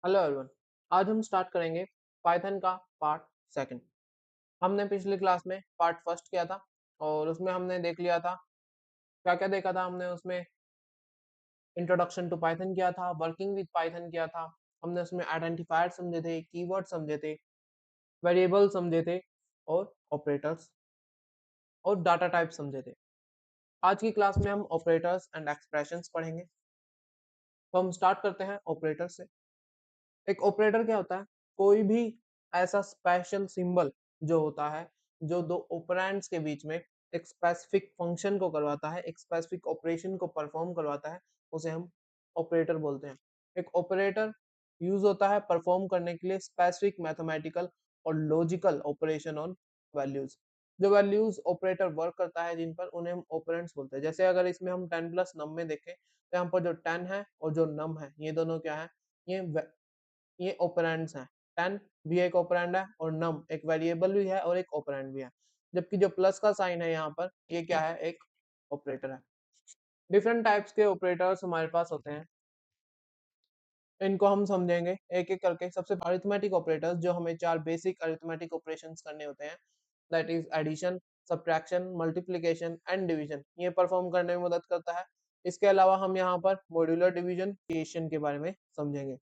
Hello everyone. आज हम start करेंगे पाइथन का पार्ट सेकंड। हमने पिछली क्लास में पार्ट फर्स्ट किया था और उसमें हमने देख लिया था क्या क्या देखा था। हमने उसमें इंट्रोडक्शन टू पाइथन किया था, वर्किंग विद पाइथन किया था। हमने उसमें आइडेंटिफायर समझे थे, कीवर्ड समझे थे, वेरिएबल समझे थे और ऑपरेटर्स और डाटा टाइप समझे थे। आज की क्लास में हम ऑपरेटर्स एंड एक्सप्रेशंस पढ़ेंगे। तो हम स्टार्ट करते हैं ऑपरेटर से। एक ऑपरेटर क्या होता है? कोई भी ऐसा स्पेशल सिंबल जो होता है, जो दो ऑपरेंड्स के बीच में एक स्पेसिफिक फंक्शन को करवाता है, एक स्पेसिफिक ऑपरेशन को परफॉर्म करवाता है, उसे हम ऑपरेटर बोलते हैं। एक ऑपरेटर यूज होता है परफॉर्म करने के लिए स्पेसिफिक मैथमेटिकल और लॉजिकल ऑपरेशन ऑन वैल्यूज। जो वैल्यूज ऑपरेटर वर्क करता है जिन पर, उन्हें हम ऑपरेंड्स बोलते हैं। जैसे अगर इसमें हम 10 प्लस नम में देखें तो यहाँ पर जो 10 है और जो नम है, ये दोनों क्या है? ये ये ऑपरेंड्स हैं। 10 भी एक ऑपरेंड है और नम एक वेरिएबल भी है और एक ऑपरेंड भी है। जबकि जो प्लस का साइन है यहाँ पर, ये क्या है? एक ऑपरेटर है। डिफरेंट टाइप्स के ऑपरेटर्स हमारे पास होते हैं, इनको हम समझेंगे एक एक करके। सबसे अरिथमेटिक ऑपरेटर्स, जो हमें चार बेसिक अरिथमेटिक ऑपरेशंस करने होते हैं, that is addition, subtraction, multiplication and division, ये परफॉर्म करने में मदद करता है। इसके अलावा हम यहाँ पर मॉड्यूलर डिवीजन के बारे में समझेंगे।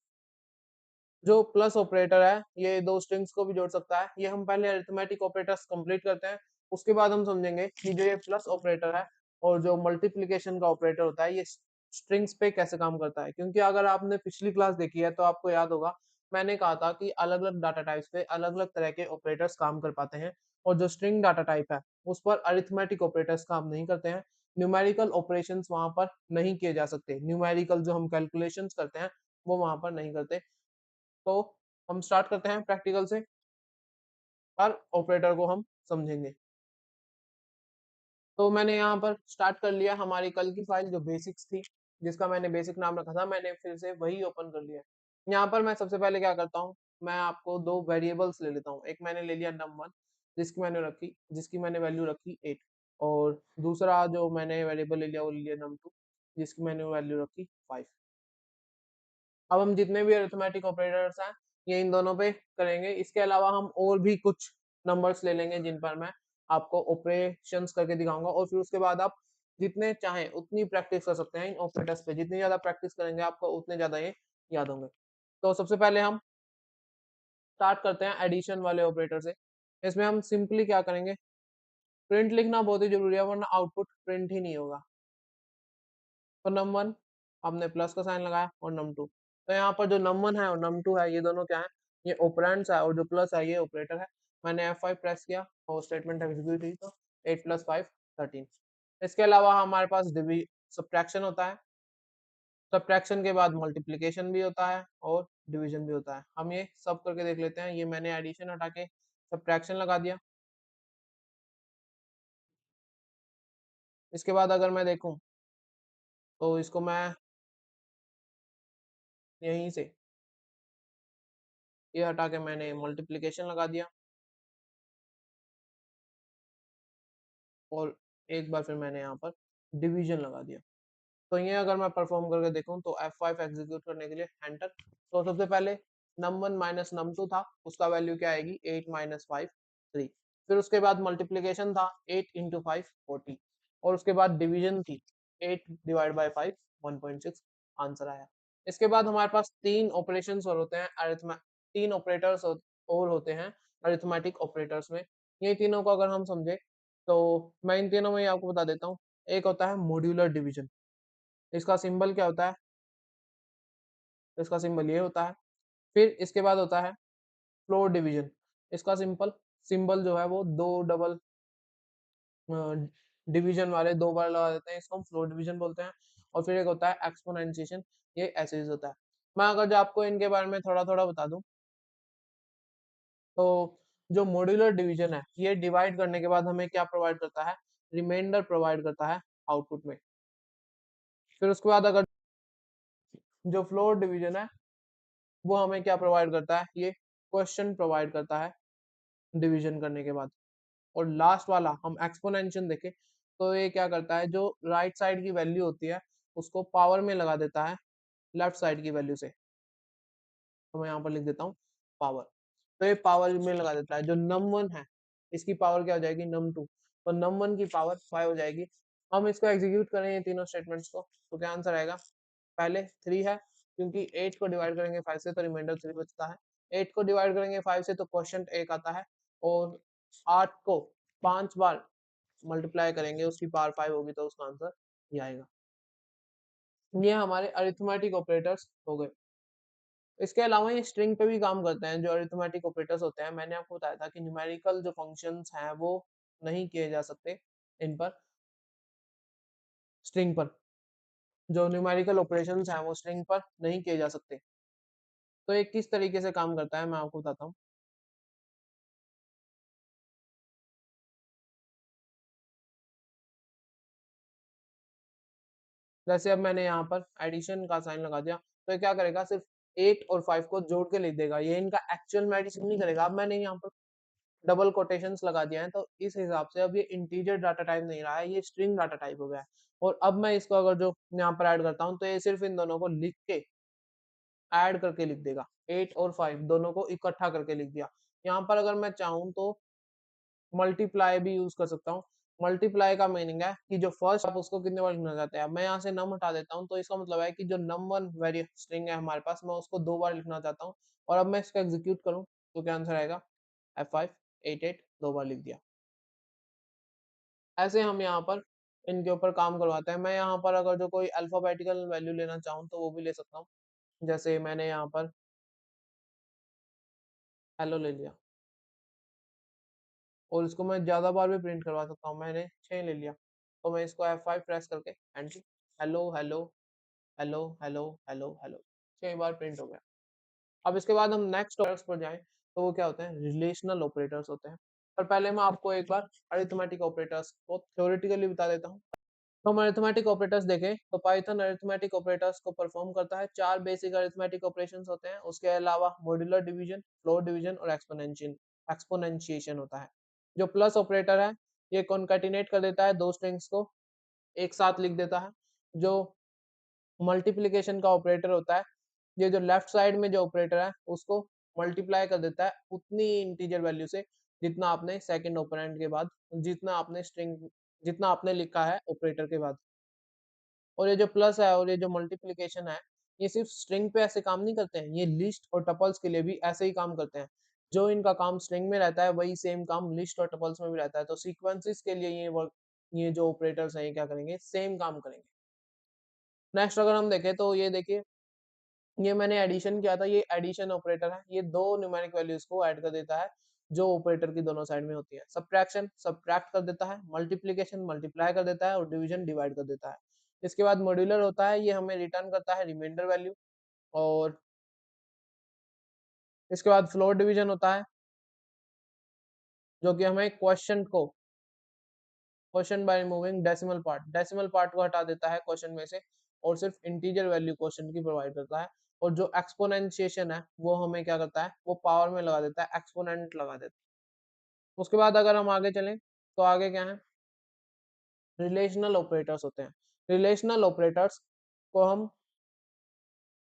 जो प्लस ऑपरेटर है, ये दो स्ट्रिंग्स को भी जोड़ सकता है। ये हम पहले अरिथमेटिक ऑपरेटर्स कंप्लीट करते हैं, उसके बाद हम समझेंगे कि जो ये प्लस ऑपरेटर है और जो मल्टीप्लिकेशन का ऑपरेटर होता है, ये स्ट्रिंग्स पे कैसे काम करता है। क्योंकि अगर आपने पिछली क्लास देखी है तो आपको याद होगा, मैंने कहा था कि अलग अलग डाटा टाइप्स पे अलग अलग तरह के ऑपरेटर्स काम कर पाते हैं और जो स्ट्रिंग डाटा टाइप है उस पर अरिथमेटिक ऑपरेटर्स काम नहीं करते हैं। न्यूमेरिकल ऑपरेशंस वहां पर नहीं किए जा सकते, न्यूमेरिकल जो हम कैलकुलेशंस करते हैं वो वहां पर नहीं करते। तो हम स्टार्ट करते हैं प्रैक्टिकल से। हर ऑपरेटर को हम समझेंगे। तो मैंने यहाँ पर स्टार्ट कर लिया हमारी कल की फाइल जो बेसिक्स थी, जिसका मैंने बेसिक नाम रखा था, मैंने फिर से वही ओपन कर लिया। यहाँ पर मैं सबसे पहले क्या करता हूँ, मैं आपको दो वेरिएबल्स ले लेता हूँ। एक मैंने ले लिया num1, जिसकी मैंने वैल्यू रखी 8, और दूसरा जो मैंने वेरिएबल ले लिया वो ले लिया num2, जिसकी मैंने वैल्यू रखी 5। अब हम जितने भी अरिथमेटिक ऑपरेटर्स हैं, ये इन दोनों पे करेंगे। इसके अलावा हम और भी कुछ नंबर्स ले लेंगे जिन पर मैं आपको ऑपरेशंस करके दिखाऊंगा, और फिर उसके बाद आप जितने चाहें उतनी प्रैक्टिस कर सकते हैं इन ऑपरेटर्स पे। जितनी ज्यादा प्रैक्टिस करेंगे आपको उतने ज्यादा ये याद होंगे। तो सबसे पहले हम स्टार्ट करते हैं एडिशन वाले ऑपरेटर से। इसमें हम सिंपली क्या करेंगे, प्रिंट लिखना बहुत ही जरूरी है, वरना आउटपुट प्रिंट ही नहीं होगा। तो num1 हमने प्लस का साइन लगाया और num2, तो यहाँ पर जो num1 है और num2 है, ये दोनों क्या है? ये ऑपरेंड्स है, और जो प्लस है ये ऑपरेटर है। मैंने F5 प्रेस किया और स्टेटमेंट एग्जीक्यूट हुई, तो 8 प्लस 5 13। इसके अलावा हमारे पास सब्ट्रैक्शन होता है। सब्ट्रैक्शन के बाद मल्टीप्लिकेशन भी होता है और डिवीजन भी होता है। हम ये सब करके देख लेते हैं। ये मैंने एडिशन हटा के सब्ट्रैक्शन लगा दिया। इसके बाद अगर मैं देखूं तो इसको मैं यहीं से ये हटा के मैंने मल्टीप्लिकेशन लगा दिया, और एक बार फिर मैंने यहाँ पर डिवीजन लगा दिया। तो ये अगर मैं परफॉर्म करके देखूं तो F5 एग्जीक्यूट करने के लिए एंटर। तो सबसे पहले num1 माइनस num2 था, उसका वैल्यू क्या आएगी? 8 माइनस 5 3। फिर उसके बाद मल्टीप्लीकेशन था, 8 इंटू 5 40, और उसके बाद डिवीजन थी 8 डिवाइड बाई 5 1.6, आंसर आया। इसके बाद हमारे पास तीन ऑपरेशन और होते हैं तीन ऑपरेटर्स और होते हैं अरिथमेटिक ऑपरेटर्स में। ये तीनों को अगर हम समझे तो मैं इन तीनों में ही आपको बता देता हूँ। एक होता है मॉड्यूलर डिवीजन। इसका सिंबल क्या होता है? इसका सिंबल ये होता है। फिर इसके बाद होता है फ्लोर डिवीजन। इसका सिंपल सिंबल जो है वो दो डबल डिवीजन वाले दो बार लगा देते हैं, इसको हम फ्लोर डिवीजन बोलते हैं। और फिर एक होता है एक्सपोनेंशिएशन, ये ऐसे ही होता है। मैं अगर जो आपको इनके बारे में थोड़ा थोड़ा बता दूं, तो जो मॉड्यूलर डिवीजन है, ये डिवाइड करने के बाद हमें क्या प्रोवाइड करता है? रिमाइंडर प्रोवाइड करता है आउटपुट में। फिर उसके बाद अगर जो फ्लोर डिवीजन है, वो हमें क्या प्रोवाइड करता है? ये क्वेश्चन प्रोवाइड करता है डिवीजन करने के बाद। और लास्ट वाला हम एक्सपोनेंशियल देखें तो ये क्या करता है? जो राइट साइड की वैल्यू होती है उसको पावर में लगा देता है लेफ्ट साइड की वैल्यू से। तो मैं यहाँ पर लिख देता हूँ पावर। तो ये पावर में लगा देता है। जो num1 है इसकी पावर क्या हो जाएगी, num2। तो num1 की पावर 5 हो जाएगी। हम इसको एग्जीक्यूट करें ये तीनों स्टेटमेंट्स को, तो क्या आंसर आएगा, पहले 3 है क्योंकि 8 को डिवाइड करेंगे 5 से तो रिमाइंडर 3 बचता है। 8 को डिवाइड करेंगे 5 से तो क्वोशंट 1 आता है, और 8 को 5 बार मल्टीप्लाई करेंगे उसकी पावर 5 होगी तो उसका आंसर ये आएगा। ये हमारे अरिथमेटिक ऑपरेटर्स हो गए। इसके अलावा ये स्ट्रिंग पे भी काम करते हैं जो अरिथमेटिक ऑपरेटर्स होते हैं। मैंने आपको बताया था कि न्यूमेरिकल जो फंक्शंस हैं वो नहीं किए जा सकते इन पर, स्ट्रिंग पर जो न्यूमेरिकल ऑपरेशंस हैं वो स्ट्रिंग पर नहीं किए जा सकते। तो ये किस तरीके से काम करता है मैं आपको बताता हूँ। जैसे अब मैंने यहाँ पर एडिशन का साइन लगा दिया, तो ये क्या करेगा, सिर्फ 8 और 5 को जोड़ के लिख देगा, ये इनका एक्चुअल में एडिशन नहीं करेगा। अब मैंने यहाँ पर डबल कोटेशंस लगा दिया है, तो इस हिसाब से अब ये इंटीजर डाटा टाइप नहीं रहा है, ये स्ट्रिंग डाटा टाइप हो गया है। और अब मैं इसको अगर जो यहाँ पर ऐड करता हूँ तो ये सिर्फ इन दोनों को लिख के ऐड करके लिख देगा। 8 और 5 दोनों को इकट्ठा करके लिख दिया। यहाँ पर अगर मैं चाहूँ तो मल्टीप्लाई भी यूज कर सकता हूँ। मल्टीप्लाई का मीनिंग है कि जो फर्स्ट आप उसको कितने बार लिखना चाहते हैं। मैं यहाँ से नम हटा देता हूँ तो इसका मतलब है कि जो num1 वेरी स्ट्रिंग है हमारे पास, मैं उसको 2 बार लिखना चाहता हूँ। और अब मैं इसको एग्जीक्यूट करूँ तो क्या आंसर आएगा, F5 88 2 बार लिख दिया। ऐसे हम यहाँ पर इनके ऊपर काम करवाते हैं। मैं यहाँ पर अगर जो कोई अल्फाबेटिकल वैल्यू लेना चाहूँ तो वो भी ले सकता हूँ। जैसे मैंने यहाँ पर हेलो ले लिया, और इसको मैं ज़्यादा बार भी प्रिंट करवा सकता हूँ। मैंने 6 ले लिया, तो मैं इसको F5 प्रेस करके enter, hello hello hello hello hello hello 6 बार प्रिंट हो गया। अब इसके बाद हम नेक्स्ट ऑपरेटर्स पर जाएं, तो वो क्या होते हैं, रिलेशनल ऑपरेटर्स होते हैं। पर पहले मैं आपको एक बार अरिथमेटिक ऑपरेटर्स को थ्योरेटिकली बता देता हूँ। तो हम अरिथमेटिक ऑपरेटर्स देखें तो पाइथन अरिथमेटिक ऑपरेटर्स को परफॉर्म करता है। 4 बेसिक अरिथमेटिक ऑपरेशंस होते हैं। उसके अलावा मॉड्यूलर डिवीजन, फ्लोर डिवीजन और एक्सपोनेंशिएशन होता है। जो प्लस ऑपरेटर है ये कॉन्कैटिनेट कर देता है दो स्ट्रिंग्स को एक साथ लिख देता है। जो मल्टीप्लिकेशन का ऑपरेटर होता है, ये जो लेफ्ट साइड में जो ऑपरेटर है उसको मल्टीप्लाई कर देता है उतनी इंटीजर वैल्यू से जितना आपने सेकंड ऑपरेंड के बाद, जितना आपने लिखा है ऑपरेटर के बाद। और ये जो प्लस है और ये जो मल्टीप्लिकेशन है, ये सिर्फ स्ट्रिंग पे ऐसे काम नहीं करते हैं, ये लिस्ट और टपल्स के लिए भी ऐसे ही काम करते हैं। जो इनका काम स्ट्रिंग में रहता है वही सेम काम लिस्ट और टपल्स में भी रहता है। तो सीक्वेंसेस के लिए ये जो ऑपरेटर्स हैं ये क्या करेंगे, सेम काम करेंगे। नेक्स्ट अगर हम देखें तो ये देखिए, ये मैंने एडिशन किया था, ये एडिशन ऑपरेटर है। ये दो न्यूमेरिक वैल्यूज को ऐड कर देता है जो ऑपरेटर की दोनों साइड में होती है। सब्ट्रैक्शन सब्ट्रैक्ट कर देता है, मल्टीप्लिकेशन मल्टीप्लाई कर देता है और डिवीजन डिवाइड कर देता है। इसके बाद मॉड्यूलर होता है, ये हमें रिटर्न करता है रिमाइंडर वैल्यू। और इसके बाद फ्लोर डिवीजन होता है जो कि हमें question by removing decimal part को हटा देता है क्वेश्चन में से और सिर्फ इंटीजर वैल्यू क्वेश्चन की प्रोवाइड करता है। और जो एक्सपोनेंशिएशन है वो हमें क्या करता है, वो पावर में लगा देता है, एक्सपोनेंट लगा देता है। उसके बाद अगर हम आगे चलें तो आगे क्या है, रिलेशनल ऑपरेटर्स होते हैं। रिलेशनल ऑपरेटर्स को हम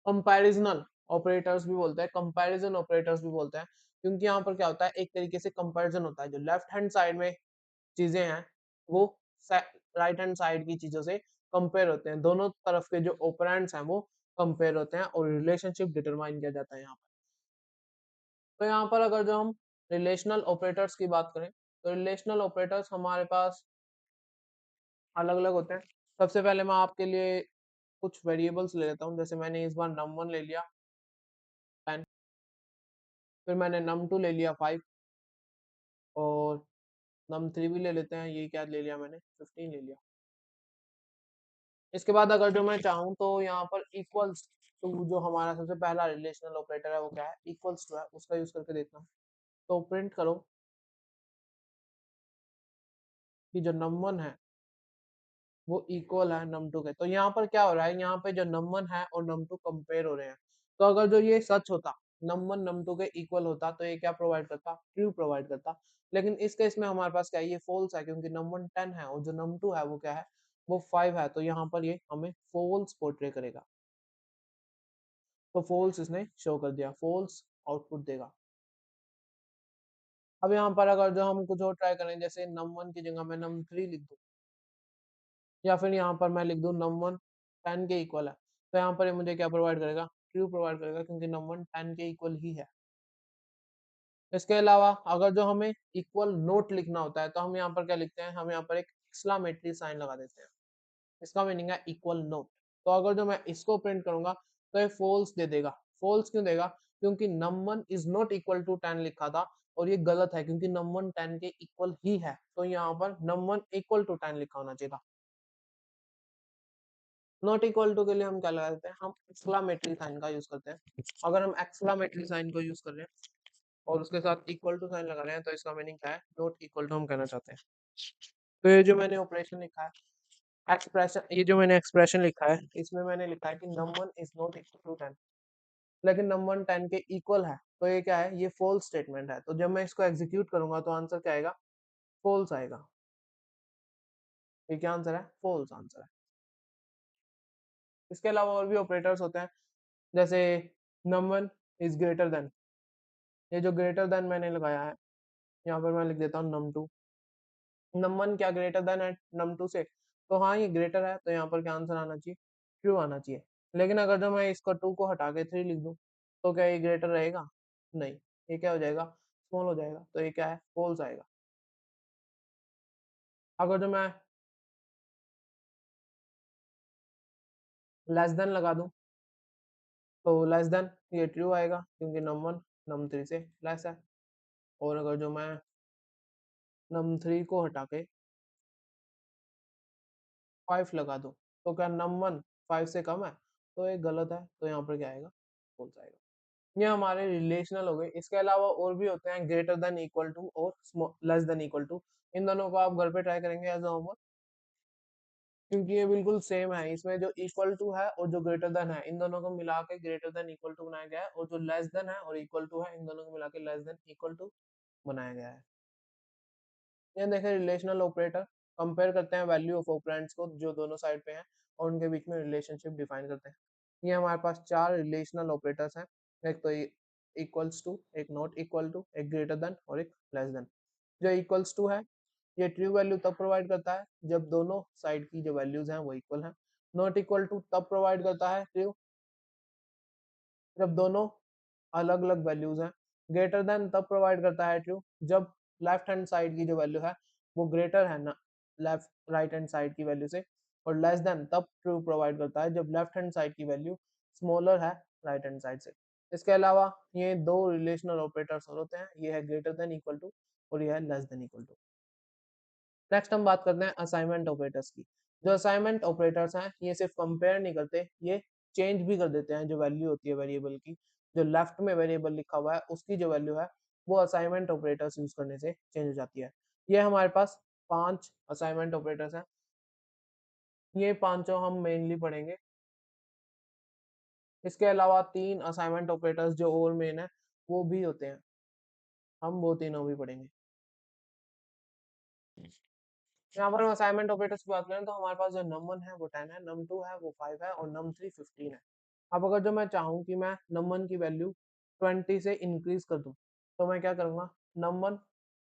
कंपैरिजनल ऑपरेटर्स भी बोलते हैं, कंपैरिजन ऑपरेटर्स भी बोलते हैं, क्योंकि यहाँ पर क्या होता है, एक तरीके से कंपैरिजन होता है। जो लेफ्ट हैंड साइड में चीजें हैं वो राइट हैंड साइड की चीजों से कंपेयर होते हैं। दोनों तरफ के जो ऑपरेंड्स हैं वो कंपेयर होते हैं और रिलेशनशिप डिटरमाइन किया जाता है यहाँ पर। तो यहाँ पर अगर जो हम रिलेशनल ऑपरेटर्स की बात करें तो रिलेशनल ऑपरेटर्स हमारे पास अलग अलग होते हैं। सबसे पहले मैं आपके लिए कुछ वेरिएबल्स ले लेता हूँ। जैसे मैंने इस बार num1 ले लिया 10, फिर मैंने num2 ले लिया 5, और num3 भी ले लेते हैं। ये क्या ले लिया मैंने, 15 ले लिया। इसके बाद अगर जो मैं चाहूँ तो यहाँ पर इक्वल्स टू, जो हमारा सबसे पहला रिलेशनल ऑपरेटर है वो क्या है, इक्वल्स टू है, उसका यूज करके देखना है। तो प्रिंट करो कि जो num1 है वो इक्वल है num2 के। तो यहाँ पर क्या हो रहा है, यहाँ पे जो num1 है और num2 कंपेयर हो रहे हैं। तो अगर जो ये सच होता, num1 num2 के इक्वल होता, तो ये क्या प्रोवाइड करता, ट्रू प्रोवाइड करता। लेकिन इस केस में हमारे पास क्या है, ये फॉल्स है, क्योंकि num1 10 है और जो num2 है वो क्या है, वो 5 है। तो यहाँ पर ये हमें फॉल्स पोर्ट्रे करेगा। तो फॉल्स इसने शो कर दिया, फॉल्स आउटपुट देगा। अब यहाँ पर अगर जो हम कुछ और ट्राई करें, जैसे num1 की जगह मैं num3 लिख दूँ, या फिर यहाँ पर मैं लिख दूँ num1 10 के इक्वल है, तो यहाँ पर ये मुझे क्या प्रोवाइड करेगा, ट्रू प्रोवाइड करेगा, क्योंकि num1 10 के इक्वल ही है। इसके अलावा अगर जो हमें इक्वल नोट लिखना होता है, तो हम यहाँ पर क्या लिखते हैं, हम यहाँ पर एक एक्सक्लामेटरी साइन लगा देते हैं। इसका मीनिंग है इक्वल नोट। तो अगर जो मैं इसको प्रिंट करूंगा तो ये फॉल्स दे देगा। फॉल्स क्यों देगा, क्योंकि num1 is not equal to 10 लिखा था, और ये गलत है, क्योंकि num1 10 के इक्वल ही है, तो यहाँ पर num1 इक्वल टू 10 लिखा होना चाहिए था। नॉट इक्वल टू के लिए हम क्या लगा देते हैं, हम एक्सक्लामेटरी साइन का यूज करते हैं। अगर हम एक्सक्लामेटरी साइन को यूज कर रहे हैं और उसके साथ इक्वल टू साइन लगा रहे हैं, तो इसका मीनिंग क्या है, नॉट इक्वल टू हम कहना चाहते हैं। तो ये जो मैंने ऑपरेशन लिखा है, एक्सप्रेशन, ये जो मैंने एक्सप्रेशन लिखा है, इसमें मैंने लिखा है कि num1 is not equal to 10, लेकिन num1 10 के इक्वल है, तो ये क्या है, ये फॉल्स स्टेटमेंट है। तो जब मैं इसको एग्जीक्यूट करूंगा तो आंसर क्या आएगा, फॉल्स आएगा। ये क्या आंसर है, फॉल्स आंसर है। इसके अलावा और भी ऑपरेटर्स होते हैं, जैसे num1 इज ग्रेटर देन, ये जो ग्रेटर देन मैंने लगाया है, यहाँ पर मैं लिख देता हूँ num2। num1 क्या ग्रेटर देन है num2 से, तो हाँ ये ग्रेटर है, तो यहाँ पर क्या आंसर आना चाहिए, ट्रू आना चाहिए। लेकिन अगर जो मैं इसको 2 को हटा के 3 लिख दूं, तो क्या ये ग्रेटर रहेगा, नहीं, ये क्या हो जाएगा, स्मॉल हो जाएगा, तो ये क्या है, फॉल्स आएगा। अगर जो मैं लेस देन लगा दूं, तो लेस देन ये ट्रू आएगा, क्योंकि num1 num3 से लेस है। और अगर जो मैं num3 को हटा के 5 लगा दूं, तो क्या num1 5 से कम है, तो ये गलत है, तो यहाँ पर क्या आएगा, फॉल्स आएगा। ये हमारे रिलेशनल हो गए। इसके अलावा और भी होते हैं, ग्रेटर देन इक्वल टू और लेस देन इक्वल टू। इन दोनों को आप घर पे ट्राई करेंगे एज होमवर्क, क्योंकि ये बिल्कुल सेम है। इसमें जो इक्वल टू है और जो ग्रेटर देन है, इन दोनों को मिला के ग्रेटर देन इक्वल टू बनाया गया है, और जो लेस देन है और इक्वल टू है, इन दोनों को मिला के लेस देन इक्वल टू बनाया गया है। ये देखें रिलेशनल ऑपरेटर, कंपेयर करते हैं वैल्यू ऑफ ऑपरेंड्स को जो दोनों साइड पे हैं, और उनके बीच में रिलेशनशिप डिफाइन करते हैं। ये हमारे पास 4 रिलेशनल ऑपरेटर्स हैं, एक तो इक्वल्स टू, एक नॉट इक्वल टू, एक ग्रेटर देन और एक लेस देन। जो इक्वल्स टू है, ये ट्रू वैल्यू तब प्रोवाइड करता है जब दोनों साइड की जो वैल्यूज हैं वो इक्वल हैं। नॉट इक्वल टू तब प्रोवाइड करता है ट्रू जब दोनों अलग अलग वैल्यूज हैं। ग्रेटर देन तब प्रोवाइड करता है ट्रू जब लेफ्ट हैंड साइड की जो वैल्यू है वो ग्रेटर है ना लेफ्ट राइट हैंड साइड की वैल्यू से। और लेस देन तब ट्रू प्रोवाइड करता है जब लेफ्ट हैंड साइड की वैल्यू स्मॉलर है राइट हैंड साइड से। इसके अलावा ये दो रिलेशनल ऑपरेटर्स और होते हैं, ये है ग्रेटर देन इक्वल टू और ये है less than equal to. Next हम बात करते हैं असाइनमेंट ऑपरेटर्स की। जो असाइनमेंट ऑपरेटर्स हैं, ये सिर्फ कंपेयर नहीं करते, ये चेंज भी कर देते हैं जो वैल्यू होती है वेरिएबल की। जो लेफ्ट में वेरिएबल लिखा हुआ है उसकी जो वैल्यू है वो असाइनमेंट ऑपरेटर्स यूज करने से चेंज हो जाती है। ये हमारे पास 5 असाइनमेंट ऑपरेटर्स हैं, ये पांचों हम मेनली पढ़ेंगे। इसके अलावा 3 असाइनमेंट ऑपरेटर्स जो और मेन है वो भी होते हैं, हम वो तीनों भी पढ़ेंगे। यहाँ पर हम असाइनमेंट ऑपरेटर्स की बात करें तो हमारे पास जो num1 है वो 10 है, num2 है वो 5 है, और num3 15 है। अब अगर जो मैं चाहूँ कि मैं num1 की वैल्यू 20 से इंक्रीज कर दूं, तो मैं क्या करूंगा, num1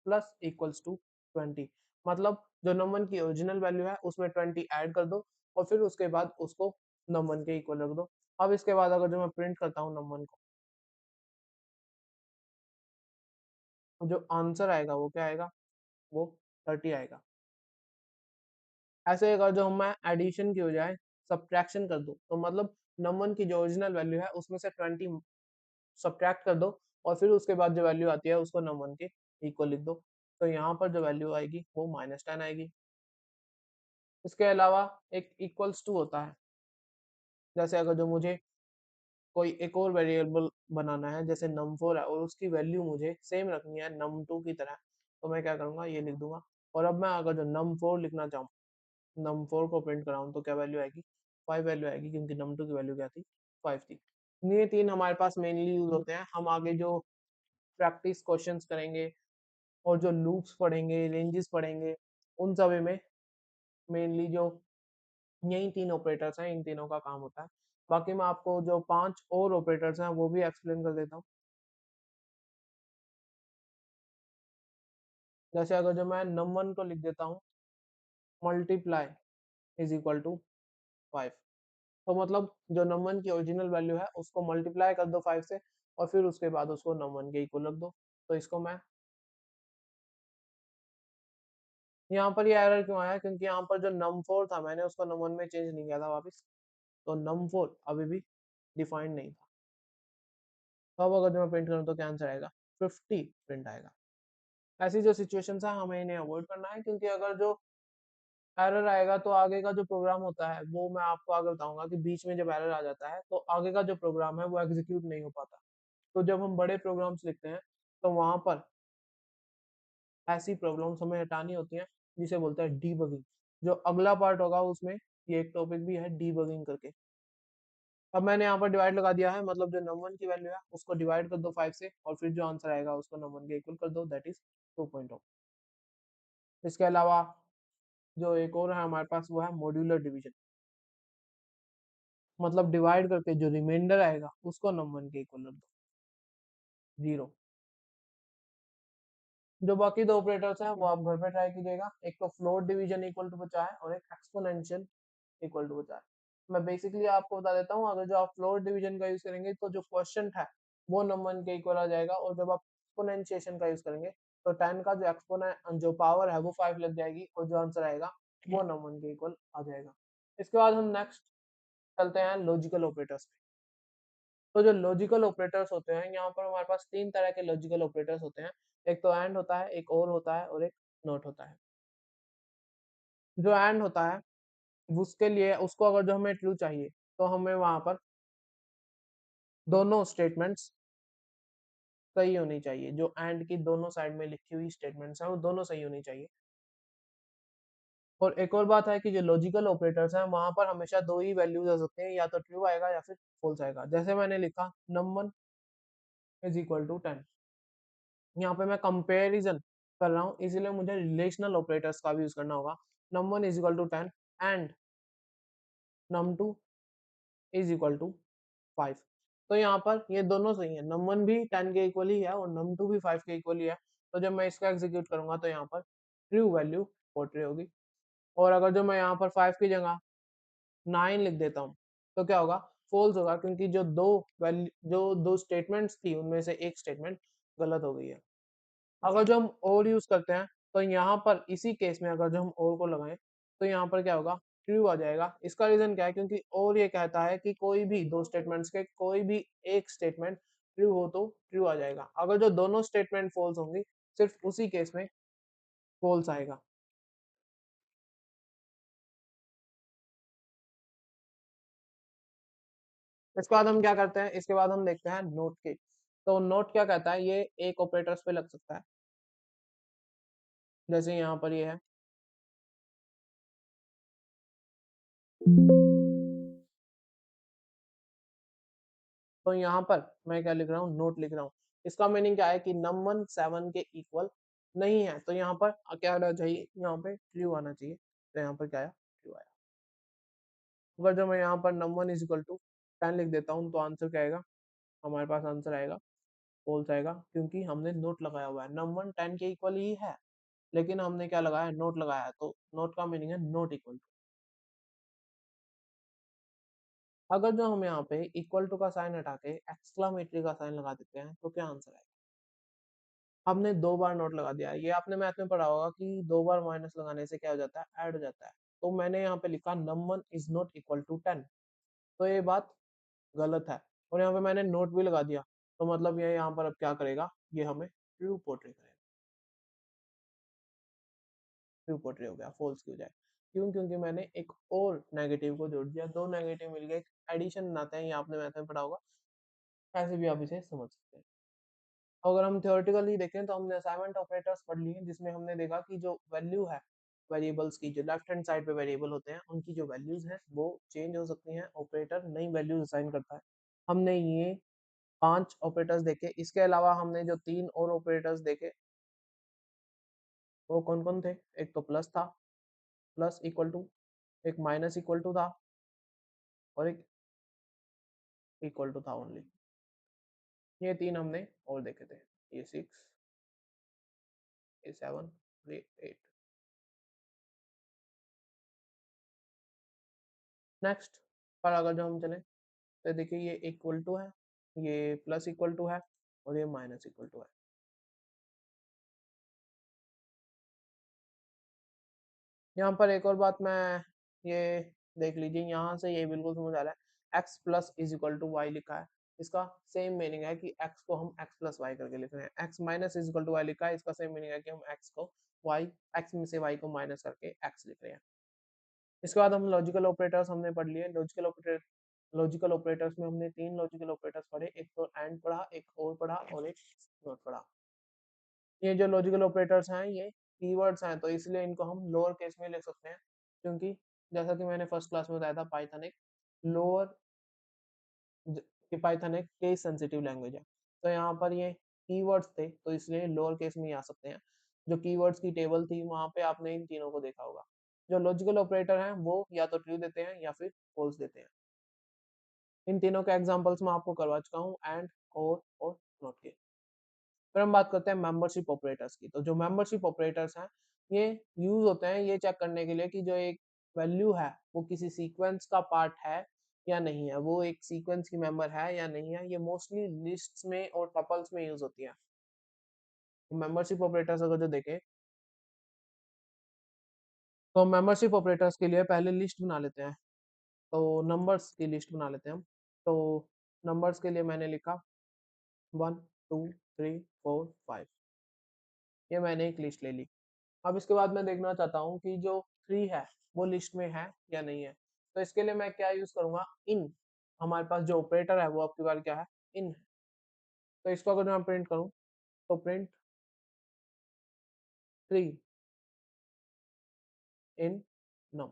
प्लस इक्वल्स टू 20, मतलब जो num1 की ओरिजिनल वैल्यू है उसमें 20 ऐड कर दो, और फिर उसके बाद उसको num1 के इक्वल रख दो। अब इसके बाद अगर जो मैं प्रिंट करता हूँ num1 को, तो जो आंसर आएगा वो क्या आएगा, वो 30 आएगा। ऐसे अगर जो मैं एडिशन की हो जाए सब्ट्रैक्शन कर दूं, तो मतलब num1 की जो ओरिजिनल वैल्यू है उसमें से 20 सब्ट्रैक्ट कर दो, और फिर उसके बाद जो वैल्यू आती है उसको num1 के इक्वल लिख दो, तो यहाँ पर जो वैल्यू आएगी वो -10 आएगी। इसके अलावा एक इक्वल्स टू होता है, जैसे अगर जो मुझे कोई एक और वेरिएबल बनाना है, जैसे num4 है और उसकी वैल्यू मुझे सेम रखनी है num2 की तरह, तो मैं क्या करूंगा, ये लिख दूंगा। और अब मैं अगर जो num4 लिखना चाहूँ, num4 को प्रिंट कराऊं, तो क्या वैल्यू आएगी, 5 वैल्यू आएगी, क्योंकि num2 की वैल्यू क्या थी, 5 थी। ये तीन हमारे पास मेनली यूज होते हैं। हम आगे जो प्रैक्टिस क्वेश्चंस करेंगे और जो लूप्स पढ़ेंगे, रेंजेस पढ़ेंगे, उन सभी में मेनली जो यही तीन ऑपरेटर्स हैं, इन तीनों का काम होता है। बाकी मैं आपको जो 5 और ऑपरेटर्स हैं वो भी एक्सप्लेन कर देता हूँ। जैसे अगर जो मैं num1 को लिख देता हूँ मल्टीप्लाई इज इक्वल टू 5, तो मतलब जो num1 की ओरिजिनल वैल्यू है उसको मल्टीप्लाई कर दो 5 से और फिर उसके बाद उसको num1 के इक्वल रख दो। तो इसको मैं यहाँ पर ये एरर क्यों आया, क्योंकि यहाँ पर जो num4 था मैंने उसको num1 में चेंज नहीं किया था वापस, तो num4 अभी भी डिफाइंड नहीं था। तो अब अगर जो मैं प्रिंट करूँ तो क्या आंसर आएगा, 50 प्रिंट आएगा। ऐसी जो सिचुएशंस है हमें इन्हें अवॉइड करना है, क्योंकि अगर जो एरर आएगा तो आगे का जो प्रोग्राम होता है वो मैं आपको आगे बताऊंगा कि बीच में जब एरर आ जाता है तो आगे का जो प्रोग्राम है वो एग्जीक्यूट नहीं हो पाता। तो जब हम बड़े प्रोग्राम्स लिखते हैं तो वहां पर ऐसी प्रॉब्लम्स हमें हटानी होती हैं जिसे बोलते हैं डीबगिंग। जो अगला पार्ट होगा उसमें ये एक टॉपिक भी है डीबगिंग करके। अब मैंने यहाँ पर डिवाइड लगा दिया है, मतलब जो num1 की वैल्यू है उसको डिवाइड कर दो 5 से और फिर जो आंसर आएगा उसको num1 के इक्वल कर दो, दैट इज 2.0। इसके अलावा जो एक और है हमारे पास वो है मॉड्यूलर डिवीजन, मतलब डिवाइड करके जो रिमाइंडर आएगा उसको num1 के इक्वल रख दो, 0। जो बाकी दो ऑपरेटर्स हैं वो आप घर पे ट्राई कीजिएगा। एक तो फ्लोट डिवीजन इक्वल टू बचा है और एक एक्सपोनेंशियल इक्वल टू बचा है। मैं बेसिकली आपको बता देता हूँ, अगर जो आप फ्लोट डिवीजन का यूज करेंगे तो जो क्वेश्चन है वो num1 के इक्वल आ जाएगा, और जब आप एक्सपोनेंशिएशन का यूज करेंगे तो 10 का जो एक्सपोनेंट जो पावर है वो 5 लग जाएगी और जो आंसर आएगा वो num1 के इक्वल आ जाएगा। इसके बाद हम नेक्स्ट चलते हैं लॉजिकल ऑपरेटर्स पे। तो जो लॉजिकल ऑपरेटर्स होते हैं, यहाँ पर हमारे पास 3 तरह के लॉजिकल ऑपरेटर्स होते हैं। एक तो एंड होता है, एक और होता है और एक नॉट होता है। जो एंड होता है उसके लिए उसको अगर जो हमें ट्रू चाहिए तो हमें वहां पर दोनों स्टेटमेंट्स सही होनी चाहिए। जो एंड की दोनों साइड में लिखी हुई स्टेटमेंट्स हैं वो दोनों सही होनी चाहिए। और एक और बात है कि जो लॉजिकल ऑपरेटर्स हैं वहां पर हमेशा दो ही वैल्यूज आ सकते हैं, या तो ट्रू आएगा या फिर फॉल्स आएगा। जैसे मैंने लिखा num1 इज इक्वल टू 10, यहाँ पे मैं कंपेरिजन कर रहा हूँ इसीलिए मुझे रिलेशनल ऑपरेटर्स का भी यूज करना होगा। num1 is equal to 10 and num2 is equal to 5। तो यहाँ पर ये दोनों सही है, num1 भी 10 के इक्वल ही है और num2 भी 5 के इक्वल ही है। तो जब मैं इसका एग्जीक्यूट करूंगा तो यहाँ पर ट्रू वैल्यू पोर्ट्रे होगी। और अगर जो मैं यहाँ पर 5 की जगह 9 लिख देता हूँ तो क्या होगा, फॉल्स होगा, क्योंकि जो दो वैल्यू जो दो स्टेटमेंट्स थी उनमें से एक स्टेटमेंट गलत हो गई है। अगर जो हम और यूज करते हैं तो यहाँ पर इसी केस में अगर जो हम और को लगाएं तो यहाँ पर क्या होगा, ट्रू आ जाएगा। इसका रीजन क्या है, क्योंकि और ये कहता है कि कोई भी दो स्टेटमेंट्स के कोई भी एक स्टेटमेंट ट्रू हो तो ट्रू आ जाएगा। अगर जो दोनों स्टेटमेंट फॉल्स होंगी सिर्फ उसी केस में फॉल्स आएगा। इसके बाद हम क्या करते हैं, इसके बाद हम देखते हैं नोट के। तो नोट क्या कहता है, ये एक ऑपरेटर्स पे लग सकता है, जैसे यहाँ पर ये है। तो यहाँ पर मैं क्या लिख रहा हूँ, नोट लिख रहा हूँ। इसका मीनिंग क्या है कि num1 7 के इक्वल नहीं है, तो यहाँ पर क्या आना चाहिए, यहाँ पे ट्रू आना चाहिए। तो यहाँ पर क्या आया, ट्रू आया। अगर जो मैं यहाँ पर num1 इज इक्वल टू 10 लिख देता हूँ तो आंसर क्या आएगा, हमारे पास आंसर आएगा फॉल्स आएगा, क्योंकि हमने नोट लगाया हुआ है। num1 10 के इक्वल ही है लेकिन हमने क्या लगाया, नोट लगाया है, तो नोट का मीनिंग है नॉट इक्वल टू। अगर जो हम यहाँ पे इक्वल टू का साइन हटा के एक्सक्लामेटरी का साइन लगा देते हैं तो क्या आंसर आएगा। हमने दो बार नोट लगा दिया है, ये आपने मैथ में पढ़ा होगा कि दो बार माइनस लगाने से क्या हो जाता है, ऐड हो जाता है। तो मैंने यहाँ पे लिखा num1 is not equal to 10, तो ये बात गलत है। और यहाँ पे मैंने नोट भी लगा दिया, तो मतलब ये यहाँ पर अब क्या करेगा, ये हमें ट्रू पोर्ट्रे करेगा। ट्रू पोर्ट्रे हो गया, फॉल्स क्यों जाए, क्यों, क्योंकि मैंने एक और नेगेटिव को जोड़ दिया, दो नेगेटिव मिल गए, एडिशन बनाते हैं, ये आपने मैथ में पढ़ा होगा, ऐसे भी आप इसे समझ सकते हैं। अगर हम थ्योरेटिकली देखें तो हमने असाइनमेंट ऑपरेटर्स पढ़ लिए, जिसमें हमने देखा कि जो वैल्यू है वेरिएबल्स की, जो लेफ्ट हैंड साइड पे वेरिएबल होते हैं उनकी जो वैल्यूज हैं वो चेंज हो सकती हैं, ऑपरेटर नई वैल्यूज असाइन करता है। हमने ये 5 ऑपरेटर्स देखे। इसके अलावा हमने जो 3 और ऑपरेटर्स देखे वो कौन कौन थे, एक तो प्लस था, प्लस इक्वल टू, एक माइनस इक्वल टू था, और एक इक्वल टू था ओनली। ये 3 हमने और देखे थे, ये 6, ये 7, ये 8। नेक्स्ट पर अगर जो हम चले तो देखिए ये इक्वल टू है, ये प्लस इक्वल टू है और ये माइनस इक्वल टू है। यहाँ पर एक और बात मैं, ये देख लीजिए, यहाँ से ये बिल्कुल समझ आ रहा है x plus is equal to Y लिखा है, इसका सेम मीनिंग है कि x को हम x प्लस वाई करके लिख रहे हैं। x minus is equal to Y लिखा है, इसका सेम मीनिंग है कि हम x को y, x में से y को माइनस करके x लिख रहे हैं। इसके बाद हम लॉजिकल ऑपरेटर्स हमने पढ़ लिए। लॉजिकल ऑपरेटर्स में हमने 3 लॉजिकल ऑपरेटर्स पढ़े, एक तो एंड पढ़ा, एक और पढ़ा और एक नॉट पढ़ा। ये जो लॉजिकल ऑपरेटर्स हैं ये कीवर्ड्स हैं, तो इसलिए इनको हम लोअर केस में लिख सकते हैं, क्योंकि जैसा कि मैंने फर्स्ट क्लास में बताया था, पाइथन एक लोअर कि पाइथन एक केस सेंसिटिव लैंग्वेज है। तो यहाँ पर ये कीवर्ड्स थे तो इसलिए लोअर केस में ही आ सकते हैं। जो कीवर्ड्स की टेबल थी वहां पे आपने इन तीनों को देखा होगा। जो लॉजिकल ऑपरेटर हैं वो या तो ट्रू देते हैं या फिर फॉल्स देते हैं। इन तीनों के एग्जांपल्स मैं आपको करवा चुका हूँ, एंड, और नॉट के। फिर हम बात करते हैं मेंबरशिप ऑपरेटर्स की। तो जो मेंबरशिप ऑपरेटर्स हैं ये यूज होते हैं ये चेक करने के लिए कि जो एक वैल्यू है वो किसी सीक्वेंस का पार्ट है या नहीं है, वो एक सीक्वेंस की मेंबर है या नहीं है। ये मोस्टली लिस्ट्स में और टपल्स में यूज होती है। मेंबरशिप ऑपरेटर्स अगर जो देखें तो मेंबरशिप ऑपरेटर्स के लिए पहले लिस्ट बना लेते हैं। तो नंबर्स की लिस्ट बना लेते हैं हम। तो नंबर्स के लिए मैंने लिखा 1 2 3 4 5, ये मैंने एक लिस्ट ले ली। अब इसके बाद मैं देखना चाहता हूँ कि जो 3 है वो लिस्ट में है या नहीं है। तो इसके लिए मैं क्या यूज करूंगा, इन। हमारे पास जो ऑपरेटर है वो आपकी बार क्या है, इन है। तो इसको अगर मैं प्रिंट करूँ तो प्रिंट 3 इन नम।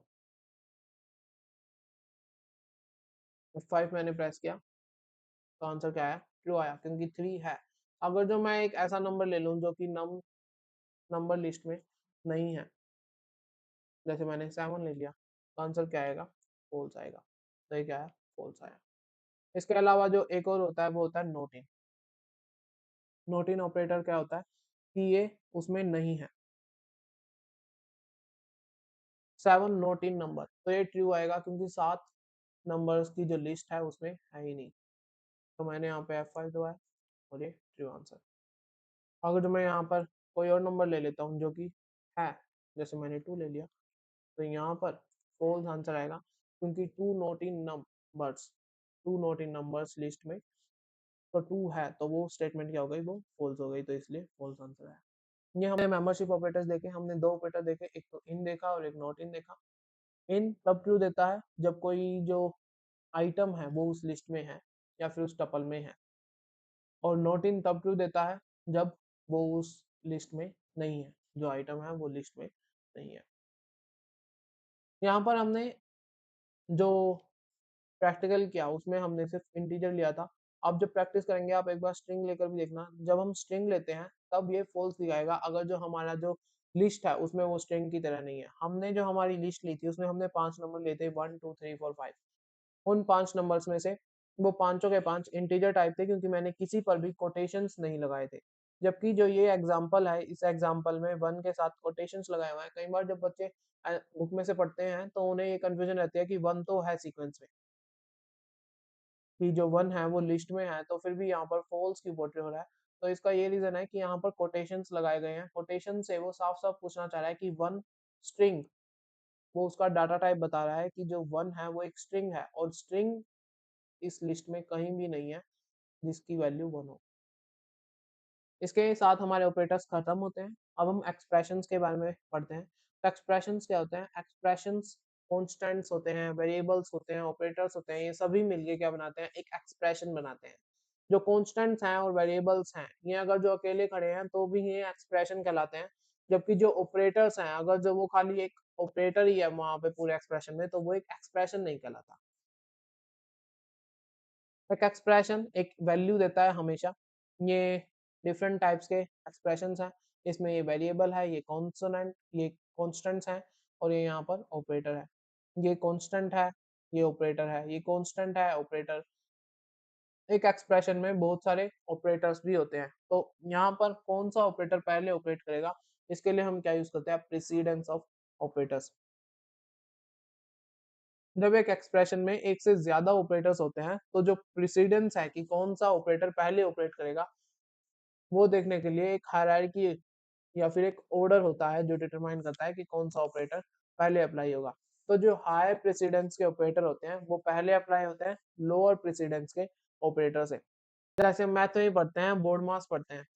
5 मैंने प्रेस किया तो आंसर क्या आया, ट्रू आया, क्योंकि 3 है। अगर जो मैं एक ऐसा नंबर ले लूँ जो कि नम नंबर लिस्ट में नहीं है, जैसे मैंने 7 ले लिया, तो आंसर क्या आएगा, फॉल्स आएगा। तो ये क्या है, फॉल्स आया। इसके अलावा जो एक और होता है वो होता है नोट इन। नोट इन ऑपरेटर क्या होता है कि ये उसमें नहीं है, 7 नोट इन नंबर, तो ये ट्रू आएगा क्योंकि 7 नंबर्स की जो लिस्ट है उसमें है ही नहीं। तो मैंने यहाँ पे F5 दबाया और ये ट्रू आंसर। अगर जो मैं यहाँ पर कोई और नंबर ले लेता हूँ जो कि है, जैसे मैंने 2 ले लिया, तो यहाँ पर फॉल्स आंसर आएगा, क्योंकि 2 नोट इन नंबर्स, 2 नोट इन नंबर्स लिस्ट में तो 2 है, तो वो स्टेटमेंट क्या हो गई, वो फॉल्स हो गई, तो इसलिए फॉल्स आंसर है। ये हमने मेंबरशिप ऑपरेटर्स देखे, हमने 2 ऑपरेटर देखे, एक तो इन देखा और एक नॉट इन देखा। इन तब ट्रू देता है जब कोई जो आइटम है वो उस लिस्ट में है या फिर उस टपल में है, और नॉट इन तब ट्रू देता है जब वो उस लिस्ट में नहीं है, जो आइटम है वो लिस्ट में नहीं है। यहाँ पर हमने जो प्रैक्टिकल किया उसमें हमने सिर्फ इंटीजर लिया था। आप जब प्रैक्टिस करेंगे आप एक बार स्ट्रिंग लेकर भी देखना, जब हम स्ट्रिंग लेते हैं तब ये फॉल्स दिखाएगा अगर जो हमारा जो लिस्ट है उसमें वो स्ट्रिंग की तरह नहीं है। हमने जो हमारी लिस्ट ली थी उसमें हमने 5 नंबर लिए थे, 1 2 3 4 5। उन 5 नंबर्स में से वो पांचों के पांच इंटीजर टाइप थे, क्योंकि मैंने किसी पर भी कोटेशंस नहीं लगाए थे। जबकि जो ये एग्जाम्पल है, इस एग्जाम्पल में 1 के साथ कोटेशंस लगाए हुए हैं। कई बार जब बच्चे बुक में से पढ़ते हैं तो उन्हें ये कंफ्यूजन रहती है कि 1 तो है सीक्वेंस में, कि जो 1 है वो लिस्ट में है, तो फिर भी यहाँ पर फॉल्स क्यों पोर्ट्रे हो रहा है। तो इसका ये रीजन है कि यहाँ पर कोटेशंस लगाए गए हैं। कोटेशन से वो साफ साफ पूछना चाह रहा है कि 1 स्ट्रिंग, वो उसका डाटा टाइप बता रहा है कि जो 1 है वो एक स्ट्रिंग है, और स्ट्रिंग इस लिस्ट में कहीं भी नहीं है जिसकी वैल्यू 1 हो। इसके साथ हमारे ऑपरेटर्स खत्म होते हैं। अब हम एक्सप्रेशंस के बारे में पढ़ते हैं। तो एक्सप्रेशंस क्या होते हैं, एक्सप्रेशंस कॉन्स्टेंट्स होते हैं, वेरिएबल्स होते हैं, ऑपरेटर्स होते हैं, ये सभी मिलके क्या बनाते हैं, एक एक्सप्रेशन बनाते हैं। जो कॉन्स्टेंट्स हैं और वेरिएबल्स हैं ये अगर जो अकेले खड़े हैं तो भी ये एक्सप्रेशन कहलाते हैं। जबकि जो ऑपरेटर्स हैं अगर जो वो खाली एक ऑपरेटर ही है वहां पे पूरे एक्सप्रेशन में, तो वो एक एक्सप्रेशन नहीं कहलाता। एक एक्सप्रेशन एक वैल्यू देता है हमेशा। ये डिफरेंट टाइप्स के एक्सप्रेशंस हैं। इसमें ये वेरिएबल है, ये कॉन्सोनेंट, ये कॉन्स्टेंट्स हैं, और ये यहाँ पर ऑपरेटर है। ये कांस्टेंट है, ये ऑपरेटर है, ये कांस्टेंट है, ऑपरेटर। एक एक्सप्रेशन में बहुत सारे ऑपरेटर्स भी होते हैं, तो यहाँ पर कौन सा ऑपरेटर पहले ऑपरेट करेगा, इसके लिए हम क्या यूज करते हैं, प्रेसिडेंस ऑफ ऑपरेटर्स। जब एक एक्सप्रेशन में एक से ज्यादा ऑपरेटर्स होते हैं तो जो प्रेसिडेंस है कि कौन सा ऑपरेटर पहले ऑपरेट करेगा, वो देखने के लिए एक हायरार्की या फिर एक ऑर्डर होता है जो डिटरमाइन करता है कि कौन सा ऑपरेटर पहले अप्लाई होगा। तो जो हाई प्रेसिडेंस के ऑपरेटर होते हैं वो पहले अप्लाई होते हैं लोअर प्रेसिडेंस के ऑपरेटर से। जैसे मैथ में पढ़ते हैं, बोर्ड मास पढ़ते हैं,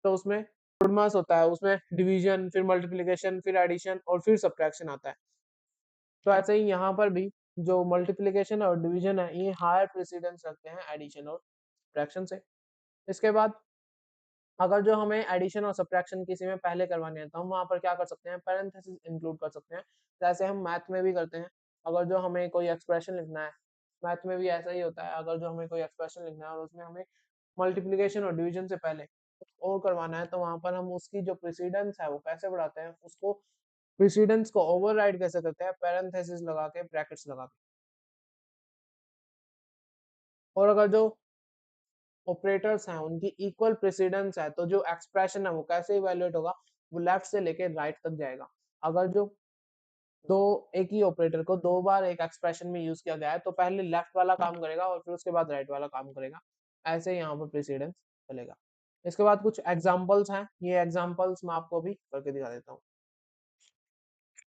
तो उसमें बोर्ड मास होता है, उसमें डिवीजन, फिर मल्टीप्लिकेशन, फिर एडिशन और फिर सब्ट्रैक्शन आता है। तो ऐसे ही यहाँ पर भी जो मल्टीप्लिकेशन और डिवीजन है ये हायर प्रेसिडेंस रखते हैं एडिशन और सब्ट्रैक्शन से। इसके बाद अगर जो हमें एडिशन और सब्ट्रैक्शन किसी में पहले करवाने हैं तो हम वहाँ पर क्या कर सकते हैं, पैरेंथेसिस इंक्लूड कर सकते हैं, जैसे हम मैथ में भी करते हैं। अगर जो हमें कोई एक्सप्रेशन लिखना है, मैथ में भी ऐसा ही होता है, अगर जो हमें कोई एक्सप्रेशन लिखना है और उसमें हमें मल्टीप्लिकेशन और डिवीजन से पहले कुछ और करवाना है, तो वहाँ पर हम उसकी जो प्रेसिडेंस है वो कैसे बढ़ाते हैं, उसको प्रेसिडेंस को ओवरराइड कैसे करते हैं, पैरेंथेसिस लगा के, ब्रैकेट्स लगा के। और अगर जो ऑपरेटर्स हैं उनकी इक्वल प्रेसिडेंस है तो जो एक्सप्रेशन है वो कैसे इवेल्युएट होगा, वो लेफ्ट से लेके राइट तक जाएगा। अगर जो दो एक ही ऑपरेटर को दो बार एक एक्सप्रेशन में यूज किया गया है तो पहले लेफ्ट वाला काम करेगा और फिर उसके बाद राइट वाला काम करेगा, ऐसे यहाँ पर प्रेसिडेंस चलेगा। इसके बाद कुछ एग्जांपल्स हैं, ये एग्जांपल्स मैं आपको भी करके दिखा देता हूँ।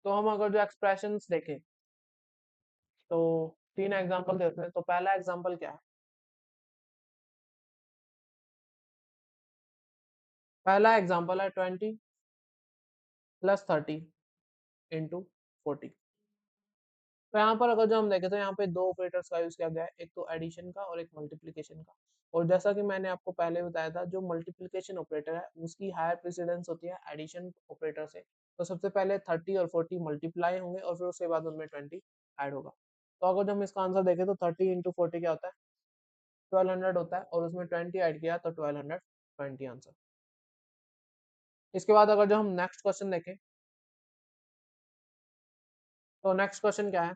तो हम अगर जो एक्सप्रेशंस देखें तो तीन एग्जांपल देते हैं। तो पहला एग्जांपल क्या है, पहला एग्जांपल है 20 + 30 × 40। तो यहाँ पर अगर जो हम देखें तो यहाँ पे दो ऑपरेटर्स का यूज किया गया है, एक तो एडिशन का और एक मल्टीप्लिकेशन का। और जैसा कि मैंने आपको पहले बताया था, जो मल्टीप्लिकेशन ऑपरेटर है उसकी हायर प्रेसिडेंस होती है एडिशन ऑपरेटर से। तो सबसे पहले 30 और 40 मल्टीप्लाई होंगे और फिर उसके बाद उनमें 20 ऐड होगा। तो अगर जो हम इसका आंसर देखें तो 30 × 40 क्या होता है, 1200 होता है, और उसमें 20 ऐड किया तो 1220 आंसर। इसके बाद अगर जो हम नेक्स्ट क्वेश्चन देखें तो नेक्स्ट क्वेश्चन क्या है,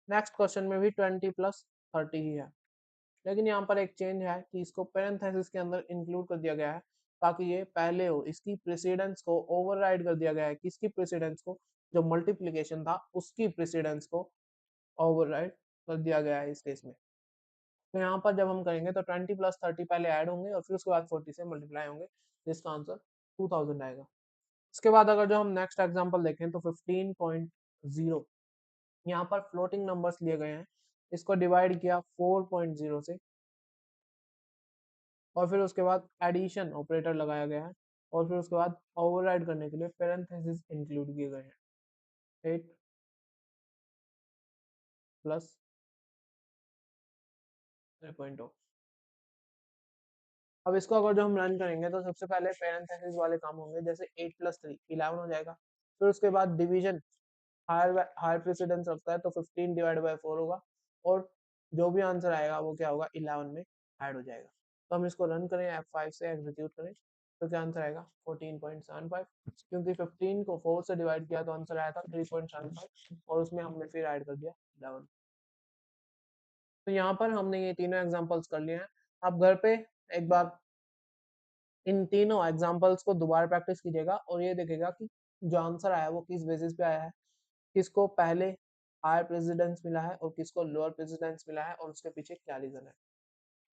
नेक्स्ट क्वेश्चन में भी 20 + 30 ही है, लेकिन यहाँ पर एक चेंज है कि इसको पेरेंथेसिस के अंदर इंक्लूड कर दिया गया है ताकि ये पहले हो। इसकी प्रेसिडेंस को ओवरराइड कर दिया गया है, किसकी प्रेसिडेंस को, जो मल्टीप्लिकेशन था उसकी प्रेसिडेंस को ओवरराइड कर दिया गया है इस केस में। तो यहाँ पर जब हम करेंगे तो 20 + 30 पहले ऐड होंगे और फिर उसके बाद 40 से मल्टीप्लाई होंगे, जिसका आंसर 2000 आएगा। इसके बाद अगर जो हम नेक्स्ट एग्जाम्पल देखें तो 15.0, यहाँ पर फ्लोटिंग नंबर्स लिए गए हैं, इसको डिवाइड किया 4.0 से और फिर उसके बाद एडिशन ऑपरेटर लगाया गया है और फिर उसके बाद ओवरराइड करने के लिए पेरेंथेसिस इंक्लूड किए गए हैं, 8 + 3.0। अब इसको अगर जो हम रन करेंगे तो सबसे पहले पेरेंथेसिस वाले काम होंगे, जैसे 8 + 3 11 हो जाएगा। फिर उसके बाद डिवीजन हायर हायर प्रेसिडेंस रखता है तो 15/4 होगा, और जो भी आंसर आएगा वो क्या होगा, 11 में ऐड हो जाएगा। तो हम इसको रन करें, F5 से एग्जीक्यूट करें, तो क्या आंसर आएगा 14.75, क्योंकि 15 को 4 से डिवाइड किया तो आंसर आया था 3.75 और उसमें हमने फिर ऐड कर दिया 11। तो यहाँ पर हमने ये तीनों एग्जांपल्स कर लिए हैं। आप घर पे एक बार इन तीनों एग्जांपल्स को दोबारा प्रैक्टिस कीजिएगा और ये देखिएगा कि जो आंसर आया वो किस बेसिस पे आया है, किसको पहले हायर प्रेसिडेंस मिला है और किसको लोअर प्रेसिडेंस मिला है और उसके पीछे क्या रीजन है।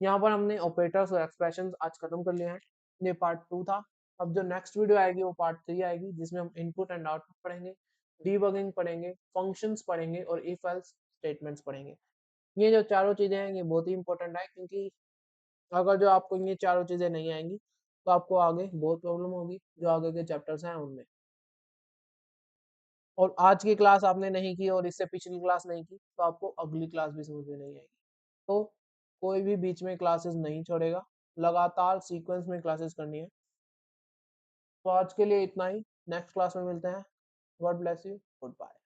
यहाँ पर हमने ऑपरेटर्स और एक्सप्रेशंस आज खत्म कर लिए हैं, ये पार्ट 2 था। अब जो नेक्स्ट वीडियो आएगी वो पार्ट 3 आएगी, जिसमें हम इनपुट एंड आउटपुट पढ़ेंगे, डीबगिंग पढ़ेंगे, फंक्शंस पढ़ेंगे और इफ एल्स स्टेटमेंट्स पढ़ेंगे। ये जो चारों चीजें हैं ये बहुत ही इंपॉर्टेंट है, क्योंकि अगर जो आपको ये चारों चीजें नहीं आएंगी तो आपको आगे बहुत प्रॉब्लम होगी जो आगे के चैप्टर्स हैं उनमें। और आज की क्लास आपने नहीं की और इससे पिछली क्लास नहीं की तो आपको अगली क्लास भी समझ में नहीं आएगी। तो कोई भी बीच में क्लासेस नहीं छोड़ेगा, लगातार सीक्वेंस में क्लासेस करनी है। तो आज के लिए इतना ही, नेक्स्ट क्लास में मिलते हैं। God bless you, good bye.